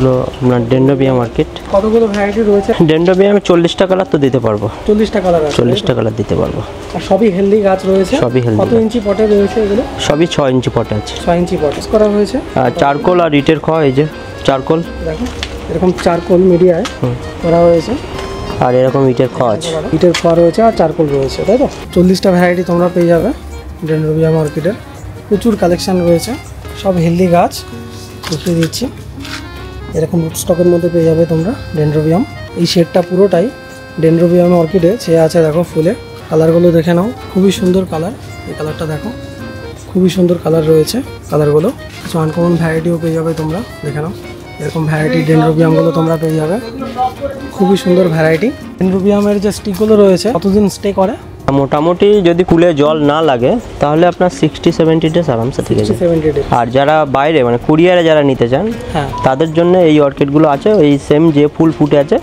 এগুলো আপনার dendrobium orchid. কতগুলো ভ্যারাইটি রয়েছে? ডেন্ড্রোবিয়ামে 40টা কালার তো দিতে পারবো। 40টা কালার আছে? 40টা কালার দিতে পারবো। আর সবই হেলদি গাছ রয়েছে? সবই হেলদি। কত ইঞ্চি পটে রয়েছে এগুলো? সবই 6 ইঞ্চি পটে আছে। 6 ইঞ্চি পট করা হয়েছে। আর চারকোল আর ইটের খড়, এই যে চারকোল দেখো এরকম চারকোল মিডিয়ায় করা হয়েছে। আর এরকম ইটের খড় আছে। ইটের খড় রয়েছে আর চারকোল রয়েছে, তাই তো? 40টা ভ্যারাইটি তোমরা পেয়ে যাবে ডেন্ড্রোবিয়াম অর্কিডের। প্রচুর কালেকশন রয়েছে, সব হেলদি গাছ দেখিয়ে দিচ্ছি। এরকম রুট স্টকের মধ্যে পেয়ে যাবে তোমরা ডেন্ড্রোবিয়াম। এই শেডটা পুরোটাই ডেন্ড্রোবিয়াম অর্কিডে ছেয়ে আছে। দেখো ফুলে কালারগুলো দেখে নাও, খুবই সুন্দর কালার। এই কালারটা দেখো, খুবই সুন্দর কালার রয়েছে কালারগুলো। কিছু আনকমন ভ্যারাইটিও পেয়ে যাবে তোমরা, দেখে নাও। এরকম ভ্যারাইটি ডেন্ড্রোবিয়ামগুলো তোমরা পেয়ে যাবে, খুবই সুন্দর ভ্যারাইটি। ডেন্ড্রোবিয়ামের যে স্টিকগুলো রয়েছে কতদিন স্টে করে? মোটামুটি যদি কুলে জল না লাগে তাহলে আপনার 60-70 ডেজ আরামসে থেকে যায়। 70 ডেজ। আর যারা বাইরে মানে কুরিয়ারে যারা নিতে চান হ্যাঁ, তাদের জন্য এই অর্কিডগুলো আছে। এই সেম যে ফুল ফুটে আছে